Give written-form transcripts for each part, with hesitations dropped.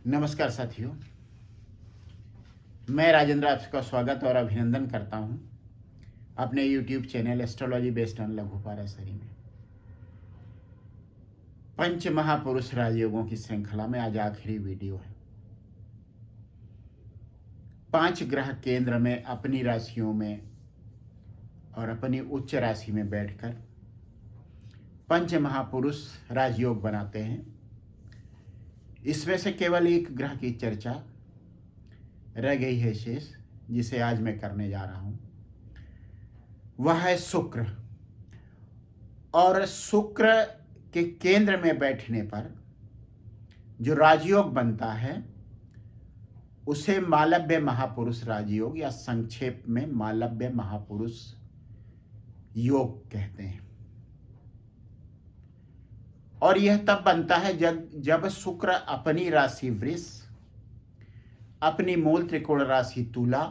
नमस्कार साथियों, मैं राजेंद्र आपका स्वागत और अभिनंदन करता हूं अपने YouTube channel astrology based on लघु पाराशरी में। पंच महापुरुष राजयोगों की श्रृंखला में आज आखिरी वीडियो है। 5 ग्रह केंद्र में अपनी राशियों में और अपनी उच्च राशि में बैठकर पंच महापुरुष राजयोग बनाते हैं। इसमें से केवल एक ग्रह की चर्चा रह गई है शेष, जिसे आज मैं करने जा रहा हूं। वह है शुक्र। और शुक्र के केंद्र में बैठने पर जो राजयोग बनता है उसे मालव्य महापुरुष राजयोग या संक्षेप में मालव्य महापुरुष योग कहते हैं। और यह तब बनता है जब शुक्र अपनी राशि वृष, अपनी मूल त्रिकोण राशि तुला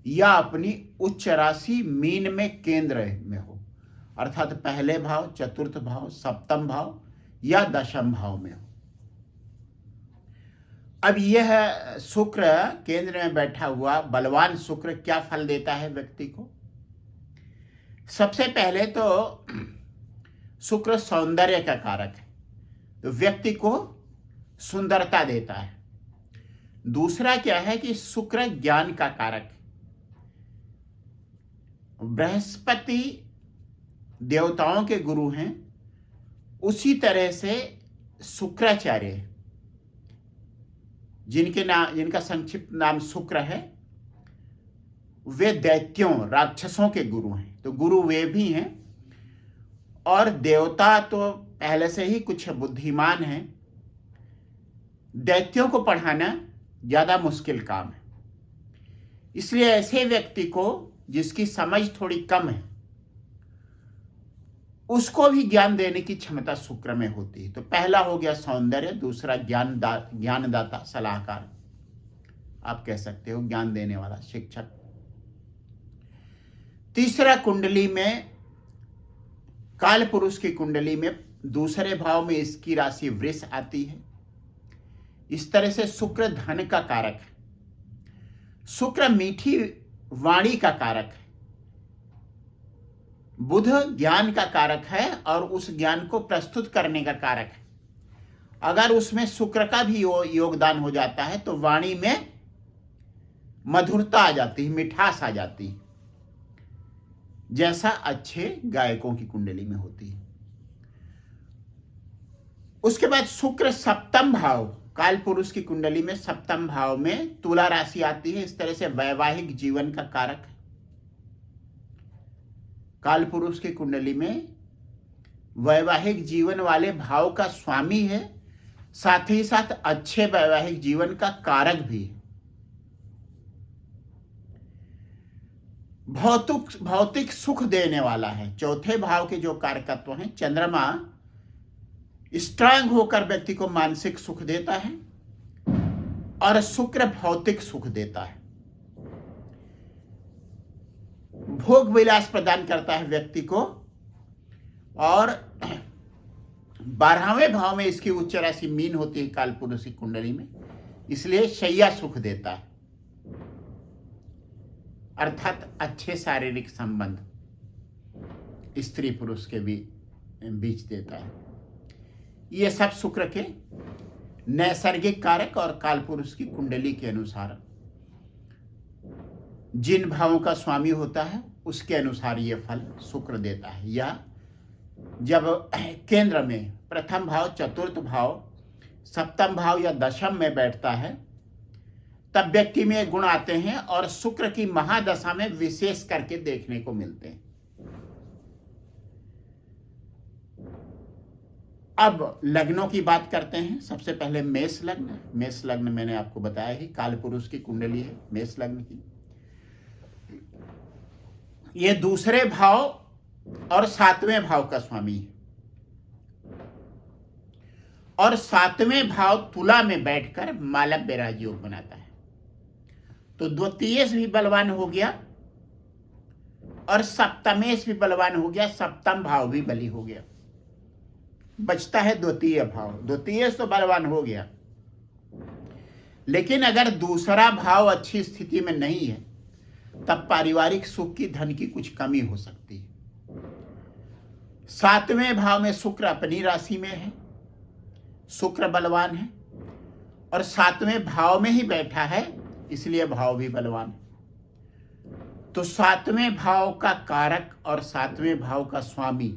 या अपनी उच्च राशि मीन में केंद्र में हो, अर्थात पहले भाव, चतुर्थ भाव, सप्तम भाव या दशम भाव में हो। अब यह शुक्र केंद्र में बैठा हुआ बलवान शुक्र क्या फल देता है व्यक्ति को? सबसे पहले तो शुक्र सौंदर्य का कारक है, तो व्यक्ति को सुंदरता देता है। दूसरा क्या है कि शुक्र ज्ञान का कारक है। बृहस्पति देवताओं के गुरु हैं, उसी तरह से शुक्राचार्य जिनका संक्षिप्त नाम शुक्र है, वे दैत्यों राक्षसों के गुरु हैं। तो गुरु वे भी हैं और देवता तो पहले से ही कुछ बुद्धिमान हैं। दैत्यों को पढ़ाना ज्यादा मुश्किल काम है। इसलिए ऐसे व्यक्ति को जिसकी समझ थोड़ी कम है उसको भी ज्ञान देने की क्षमता शुक्र में होती है। तो पहला हो गया सौंदर्य, दूसरा ज्ञानदाता, सलाहकार, आप कह सकते हो ज्ञान देने वाला शिक्षक। तीसरा कुंडली में, काल पुरुष की कुंडली में दूसरे भाव में इसकी राशि वृष आती है। इस तरह से शुक्र धन का कारक है। शुक्र मीठी वाणी का कारक है। बुध ज्ञान का कारक है और उस ज्ञान को प्रस्तुत करने का कारक है। अगर उसमें शुक्र का भी योगदान हो जाता है तो वाणी में मधुरता आ जाती है, मिठास आ जाती है, जैसा अच्छे गायकों की कुंडली में होती है। उसके बाद शुक्र सप्तम भाव, काल पुरुष की कुंडली में सप्तम भाव में तुला राशि आती है। इस तरह से वैवाहिक जीवन का कारक है। काल पुरुष की कुंडली में वैवाहिक जीवन वाले भाव का स्वामी है, साथ ही साथ अच्छे वैवाहिक जीवन का कारक भी है। भौतिक सुख देने वाला है। चौथे भाव के जो कारकत्व हैं, चंद्रमा स्ट्रांग होकर व्यक्ति को मानसिक सुख देता है और शुक्र भौतिक सुख देता है, भोग विलास प्रदान करता है व्यक्ति को। और 12वें भाव में इसकी उच्च राशि मीन होती है काल पुरुष की कुंडली में, इसलिए शैया सुख देता है, अर्थात अच्छे शारीरिक संबंध स्त्री पुरुष के बीच देता है। ये सब शुक्र के नैसर्गिक कारक और काल पुरुष की कुंडली के अनुसार जिन भावों का स्वामी होता है उसके अनुसार ये फल शुक्र देता है। या जब केंद्र में प्रथम भाव, चतुर्थ भाव, सप्तम भाव या दशम में बैठता है तब व्यक्ति में गुण आते हैं और शुक्र की महादशा में विशेष करके देखने को मिलते हैं। अब लग्नों की बात करते हैं। सबसे पहले मेष लग्न। मेष लग्न मैंने आपको बताया ही काल पुरुष की कुंडली है मेष लग्न की। ये दूसरे भाव और 7वें भाव का स्वामी है और 7वें भाव तुला में बैठकर मालव्य राजयोग बनाता है। तो द्वितीयेश भी बलवान हो गया और सप्तमेश भी बलवान हो गया, सप्तम भाव भी बली हो गया। बचता है द्वितीय भाव। द्वितीय तो बलवान हो गया, लेकिन अगर दूसरा भाव अच्छी स्थिति में नहीं है तब पारिवारिक सुख की, धन की कुछ कमी हो सकती है। 7वें भाव में शुक्र अपनी राशि में है, शुक्र बलवान है और 7वें भाव में ही बैठा है, इसलिए भाव भी बलवान है। तो 7वें भाव का कारक और 7वें भाव का स्वामी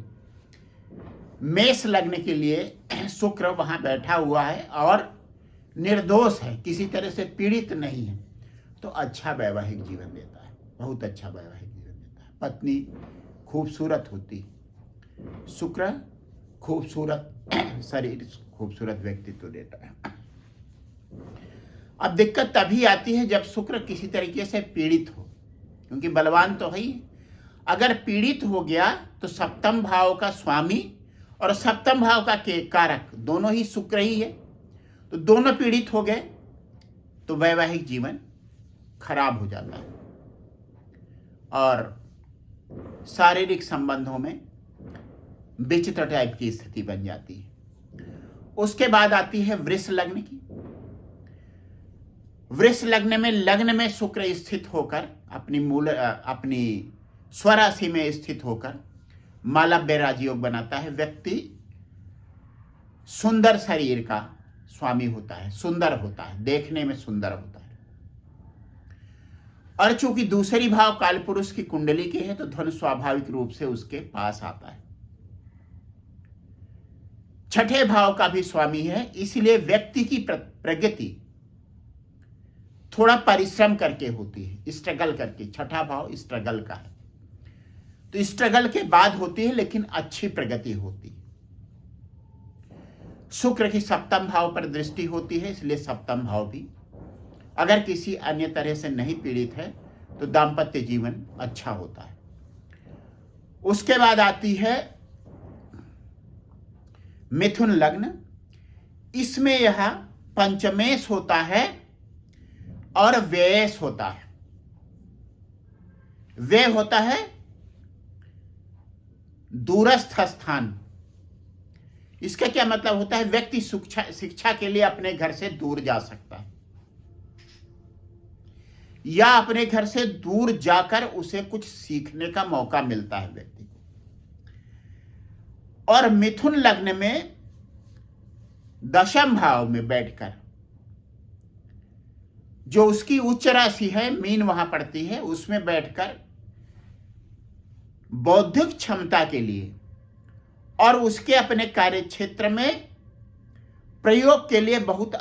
मेष लग्न के लिए शुक्र वहां बैठा हुआ है और निर्दोष है, किसी तरह से पीड़ित नहीं है, तो अच्छा वैवाहिक जीवन देता है, बहुत अच्छा वैवाहिक जीवन देता है। पत्नी खूबसूरत होती है, शुक्र खूबसूरत शरीर, खूबसूरत व्यक्तित्व देता है। अब दिक्कत तभी आती है जब शुक्र किसी तरीके से पीड़ित हो, क्योंकि बलवान तो है ही। अगर पीड़ित हो गया तो 7वें भाव का स्वामी और 7वें भाव का कारक दोनों ही शुक्र ही है, तो दोनों पीड़ित हो गए तो वैवाहिक जीवन खराब हो जाता है और शारीरिक संबंधों में विचित्र टाइप की स्थिति बन जाती है। उसके बाद आती है वृष लग्न की। वृष लग्न में शुक्र स्थित होकर अपनी स्वराशि में स्थित होकर मालव्य राजयोग बनाता है। व्यक्ति सुंदर शरीर का स्वामी होता है, सुंदर होता है, देखने में सुंदर होता है। और चूंकि दूसरी भाव कालपुरुष की कुंडली की है तो धन स्वाभाविक रूप से उसके पास आता है। 6ठे भाव का भी स्वामी है, इसलिए व्यक्ति की प्रगति थोड़ा परिश्रम करके होती है, स्ट्रगल करके। 6ठा भाव स्ट्रगल का है, तो स्ट्रगल के बाद होती है लेकिन अच्छी प्रगति होती है। शुक्र की 7वें भाव पर दृष्टि होती है, इसलिए 7वां भाव भी अगर किसी अन्य तरह से नहीं पीड़ित है तो दाम्पत्य जीवन अच्छा होता है। उसके बाद आती है मिथुन लग्न। इसमें यह पंचमेश होता है और व्ययेश होता है। व्यय होता है दूरस्थ स्थान। इसका क्या मतलब होता है? व्यक्ति शिक्षा के लिए अपने घर से दूर जा सकता है या अपने घर से दूर जाकर उसे कुछ सीखने का मौका मिलता है व्यक्ति को। और मिथुन लग्न में 10वें भाव में बैठकर जो उसकी उच्च राशि है मीन वहां पड़ती है, उसमें बैठकर बौद्धिक क्षमता के लिए और उसके अपने कार्य क्षेत्र में प्रयोग के लिए बहुत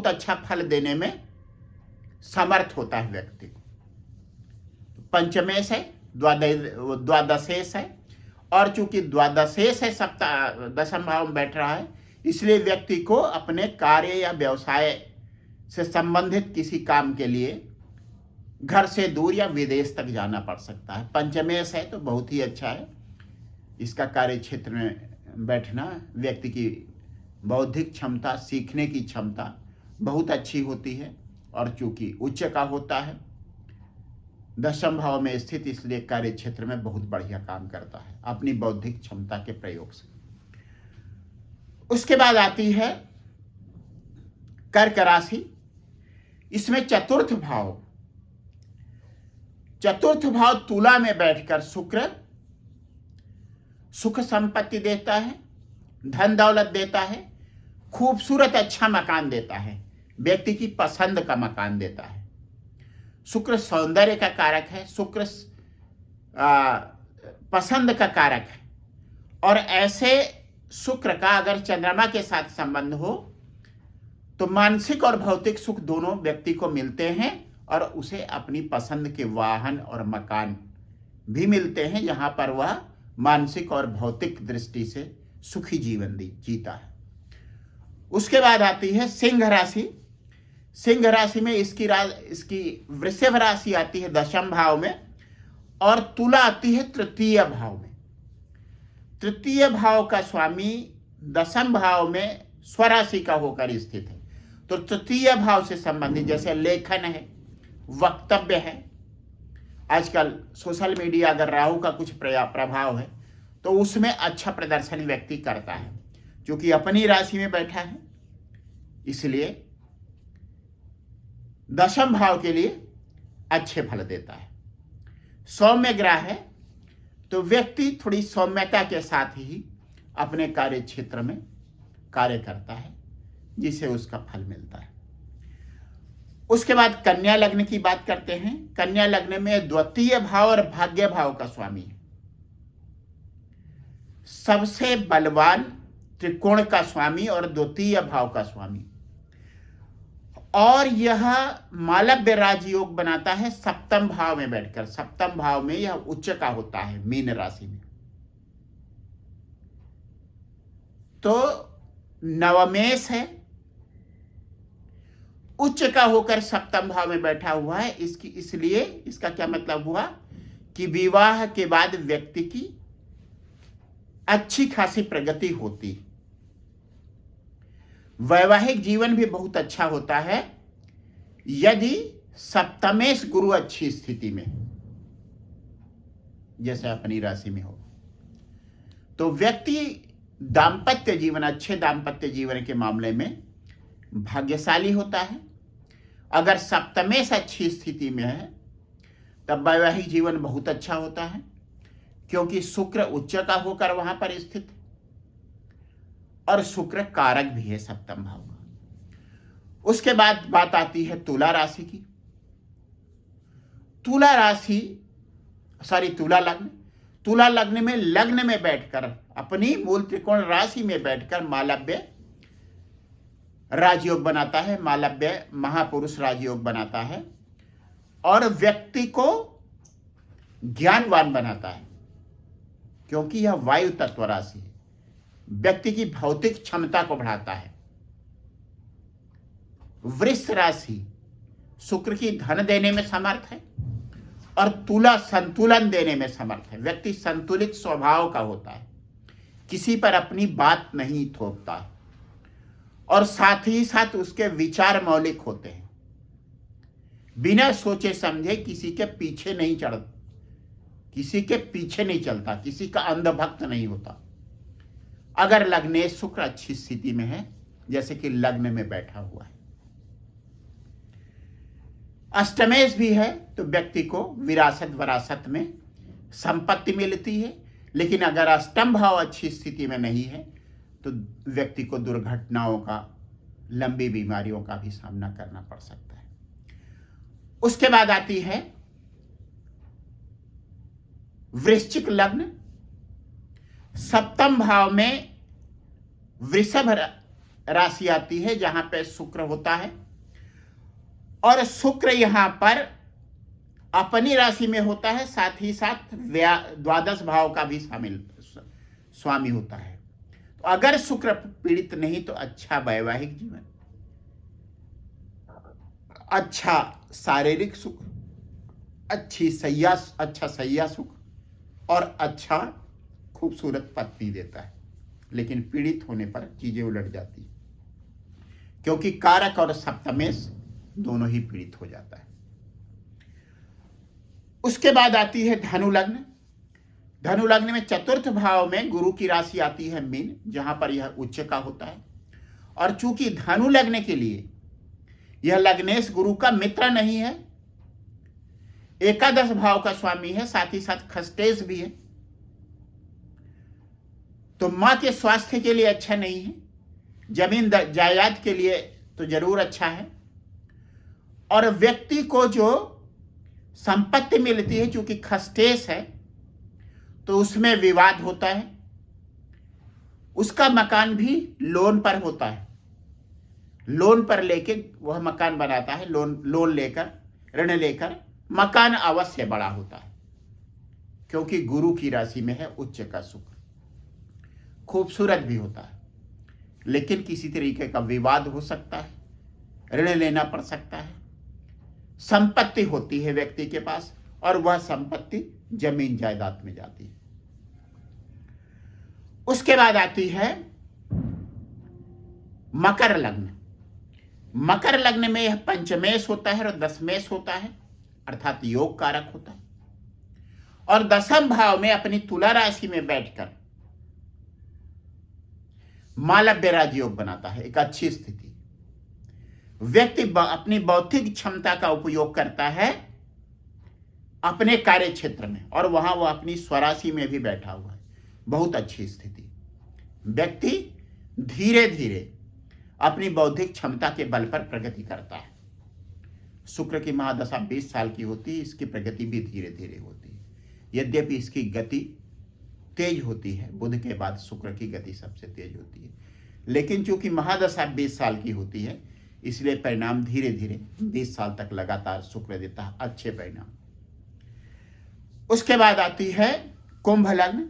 अच्छा फल देने में समर्थ होता है व्यक्ति को। पंचमेश है, द्वादशेश है, और चूंकि द्वादशेश है 10वें भाव में बैठ रहा है, इसलिए व्यक्ति को अपने कार्य या व्यवसाय से संबंधित किसी काम के लिए घर से दूर या विदेश तक जाना पड़ सकता है। पंचमेश है तो बहुत ही अच्छा है, इसका कार्य क्षेत्र में बैठना व्यक्ति की बौद्धिक क्षमता, सीखने की क्षमता बहुत अच्छी होती है। और चूंकि उच्च का होता है 10वें भाव में स्थित, इसलिए कार्य क्षेत्र में बहुत बढ़िया काम करता है अपनी बौद्धिक क्षमता के प्रयोग से। उसके बाद आती है कर्क राशि। इसमें चतुर्थ भाव तुला में बैठकर शुक्र सुख संपत्ति देता है, धन दौलत देता है, खूबसूरत अच्छा मकान देता है, व्यक्ति की पसंद का मकान देता है। शुक्र सौंदर्य का कारक है, शुक्र पसंद का कारक है। और ऐसे शुक्र का अगर चंद्रमा के साथ संबंध हो तो मानसिक और भौतिक सुख दोनों व्यक्ति को मिलते हैं और उसे अपनी पसंद के वाहन और मकान भी मिलते हैं, जहां पर वह मानसिक और भौतिक दृष्टि से सुखी जीवन जीता है। उसके बाद आती है सिंह राशि। सिंह राशि में इसकी वृषभ राशि आती है 10वें भाव में और तुला आती है 3य भाव में। 3य भाव का स्वामी 10वें भाव में स्वराशि का होकर स्थित है, तो 3य भाव से संबंधित जैसे लेखन है, वक्तव्य है। आजकल सोशल मीडिया अगर राहु का कुछ प्रभाव है तो उसमें अच्छा प्रदर्शन व्यक्ति करता है। क्योंकि अपनी राशि में बैठा है, इसलिए दशम भाव के लिए अच्छे फल देता है। सौम्य ग्रह है तो व्यक्ति थोड़ी सौम्यता के साथ ही अपने कार्य क्षेत्र में कार्य करता है, जिसे उसका फल मिलता है। उसके बाद कन्या लग्न की बात करते हैं। कन्या लग्न में द्वितीय भाव और भाग्य भाव का स्वामी है, सबसे बलवान त्रिकोण का स्वामी और द्वितीय भाव का स्वामी, और यह मालव्य राजयोग बनाता है सप्तम भाव में बैठकर। सप्तम भाव में यह उच्च का होता है मीन राशि में। तो नवमेश है, उच्च का होकर सप्तम भाव में बैठा हुआ है। इसलिए इसका क्या मतलब हुआ कि विवाह के बाद व्यक्ति की अच्छी खासी प्रगति होती, वैवाहिक जीवन भी बहुत अच्छा होता है यदि सप्तमेश गुरु अच्छी स्थिति में, जैसे अपनी राशि में हो, तो व्यक्ति दाम्पत्य जीवन, अच्छे दाम्पत्य जीवन के मामले में भाग्यशाली होता है। अगर सप्तमेश अच्छी स्थिति में है तब वैवाहिक जीवन बहुत अच्छा होता है, क्योंकि शुक्र उच्च का होकर वहां पर स्थित, और शुक्र कारक भी है सप्तम भाव का। उसके बाद बात आती है तुला राशि की। तुला लग्न। तुला लग्न में बैठकर, अपनी मूल त्रिकोण राशि में बैठकर मालव्य राजयोग बनाता है, मालव्य महापुरुष राजयोग बनाता है, और व्यक्ति को ज्ञानवान बनाता है, क्योंकि यह वायु तत्व राशि है। व्यक्ति की भौतिक क्षमता को बढ़ाता है। वृष राशि शुक्र की धन देने में समर्थ है, और तुला संतुलन देने में समर्थ है। व्यक्ति संतुलित स्वभाव का होता है, किसी पर अपनी बात नहीं थोपता है, और साथ ही साथ उसके विचार मौलिक होते हैं। बिना सोचे समझे किसी के पीछे नहीं चलता, किसी का अंधभक्त नहीं होता। अगर लग्नेश शुक्र अच्छी स्थिति में है, जैसे कि लग्न में बैठा हुआ है। अष्टमेश भी है तो व्यक्ति को विरासत में संपत्ति मिलती है, लेकिन अगर अष्टम भाव अच्छी स्थिति में नहीं है तो व्यक्ति को दुर्घटनाओं का, लंबी बीमारियों का भी सामना करना पड़ सकता है। उसके बाद आती है वृश्चिक लग्न। सप्तम भाव में वृषभ राशि आती है, जहां पे शुक्र होता है, और शुक्र यहां पर अपनी राशि में होता है, साथ ही साथ द्वादश भाव का भी स्वामी होता है। तो अगर शुक्र पीड़ित नहीं तो अच्छा वैवाहिक जीवन, अच्छा शारीरिक सुख, अच्छा सैया सुख, और अच्छा खूबसूरत पत्नी देता है। लेकिन पीड़ित होने पर चीजें उलट जाती है, क्योंकि कारक और सप्तमेश दोनों ही पीड़ित हो जाता है। उसके बाद आती है धनु लग्न। धनु लग्न में चतुर्थ भाव में गुरु की राशि आती है मीन, जहां पर यह उच्च का होता है, और चूंकि धनु लग्न के लिए यह लग्नेश गुरु का मित्र नहीं है, एकादश भाव का स्वामी है, साथ ही साथ खस्तेश भी है, तो मां के स्वास्थ्य के लिए अच्छा नहीं है। जमीन जायदाद के लिए तो जरूर अच्छा है, और व्यक्ति को जो संपत्ति मिलती है, चूंकि खस्तेश है तो उसमें विवाद होता है। उसका मकान भी लोन पर होता है, लोन पर लेके वह मकान बनाता है, लोन लेकर, ऋण लेकर मकान अवश्य बड़ा होता है, क्योंकि गुरु की राशि में है उच्च का शुक्र। खूबसूरत भी होता है, लेकिन किसी तरीके का विवाद हो सकता है, ऋण लेना पड़ सकता है। संपत्ति होती है व्यक्ति के पास, और वह संपत्ति जमीन जायदाद में जाती है। उसके बाद आती है मकर लग्न। मकर लग्न में यह पंचमेश होता है और दशमेश होता है, अर्थात योग कारक होता है, और दशम भाव में अपनी तुला राशि में बैठकर मालव्य राजयोग बनाता है, एक अच्छी स्थिति। व्यक्ति अपनी बौद्धिक क्षमता का उपयोग करता है अपने कार्य क्षेत्र में, और वहां वो अपनी स्वराशि में भी बैठा हुआ है, बहुत अच्छी स्थिति। व्यक्ति धीरे धीरे अपनी बौद्धिक क्षमता के बल पर प्रगति करता है। शुक्र की महादशा 20 साल की होती है, इसकी प्रगति भी धीरे धीरे होती है। यद्यपि इसकी गति तेज होती है, बुध के बाद शुक्र की गति सबसे तेज होती है, लेकिन चूंकि महादशा 20 साल की होती है, इसलिए परिणाम धीरे धीरे 20 साल तक लगातार शुक्र देता है अच्छे परिणाम। उसके बाद आती है कुंभ लग्न।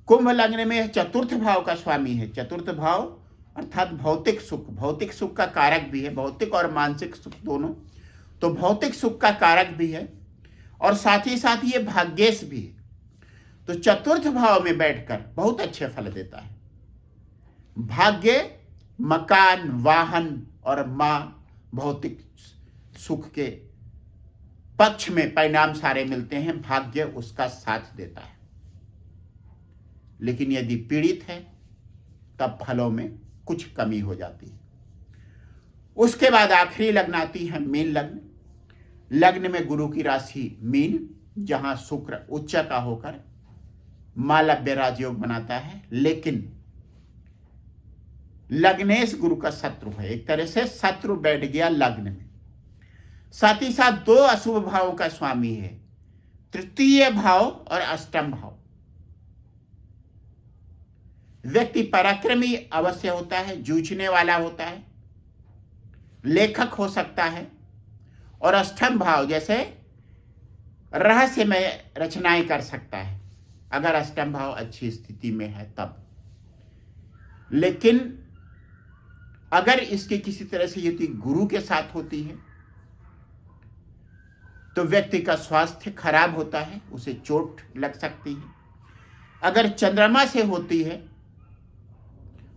कुंभ लग्न में चतुर्थ भाव का स्वामी है। चतुर्थ भाव अर्थात भौतिक सुख, भौतिक सुख का कारक भी है, भौतिक और मानसिक सुख दोनों। तो भौतिक सुख का कारक भी है और साथ ही साथ ये भाग्येश भी है। तो चतुर्थ भाव में बैठकर बहुत अच्छे फल देता है। भाग्य, मकान, वाहन और मां, भौतिक सुख के पक्ष में परिणाम सारे मिलते हैं, भाग्य उसका साथ देता है। लेकिन यदि पीड़ित है तब फलों में कुछ कमी हो जाती है। उसके बाद आखिरी लग्न आती है मीन लग्न। लग्न में गुरु की राशि मीन, जहां शुक्र उच्च का होकर मालव्य राजयोग बनाता है, लेकिन लग्नेश गुरु का शत्रु है। एक तरह से शत्रु बैठ गया लग्न में। साथ ही साथ दो अशुभ भावों का स्वामी है, तृतीय भाव और अष्टम भाव। व्यक्ति पराक्रमी अवश्य होता है, जूझने वाला होता है, लेखक हो सकता है, और अष्टम भाव जैसे रहस्यमय रचनाएं कर सकता है अगर अष्टम भाव अच्छी स्थिति में है तब। लेकिन अगर इसके किसी तरह से युति गुरु के साथ होती है तो व्यक्ति का स्वास्थ्य खराब होता है, उसे चोट लग सकती है। अगर चंद्रमा से होती है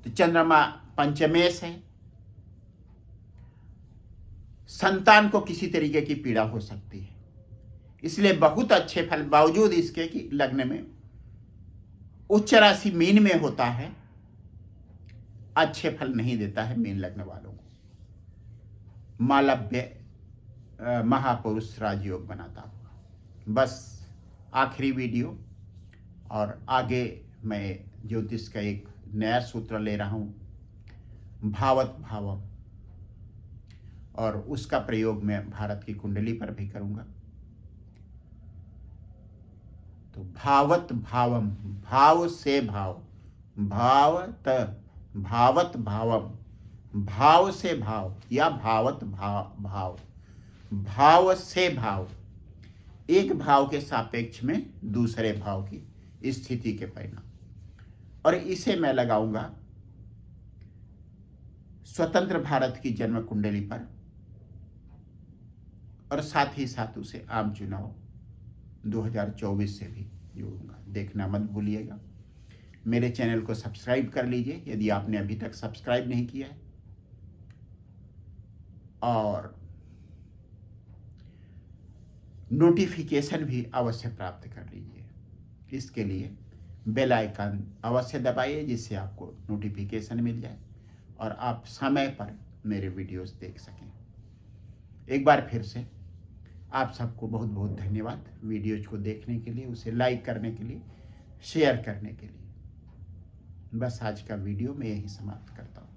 तो चंद्रमा पंचमेश है, संतान को किसी तरीके की पीड़ा हो सकती है। इसलिए बहुत अच्छे फल, बावजूद इसके कि लग्न में उच्च राशि मीन में होता है, अच्छे फल नहीं देता है मीन लग्न वालों को। मालव्य महापुरुष राजयोग बनाता हुआ। बस आखिरी वीडियो, और आगे मैं ज्योतिष का एक नया सूत्र ले रहा हूं, भावत भावम, और उसका प्रयोग मैं भारत की कुंडली पर भी करूंगा। तो भावत भावम, भाव से भाव, भावत भावम, भाव से भाव या भावत भाव, भाव से भाव, एक भाव के सापेक्ष में दूसरे भाव की स्थिति के परिणाम। और इसे मैं लगाऊंगा स्वतंत्र भारत की जन्म कुंडली पर, और साथ ही साथ उसे आम चुनाव 2024 से भी जोड़ूंगा। देखना मत भूलिएगा। मेरे चैनल को सब्सक्राइब कर लीजिए यदि आपने अभी तक सब्सक्राइब नहीं किया है, और नोटिफिकेशन भी अवश्य प्राप्त कर लीजिए। इसके लिए बेल आइकन अवश्य दबाइए जिससे आपको नोटिफिकेशन मिल जाए और आप समय पर मेरे वीडियोस देख सकें। एक बार फिर से आप सबको बहुत बहुत धन्यवाद वीडियोज को देखने के लिए, उसे लाइक करने के लिए, शेयर करने के लिए। बस आज का वीडियो मैं यही समाप्त करता हूँ।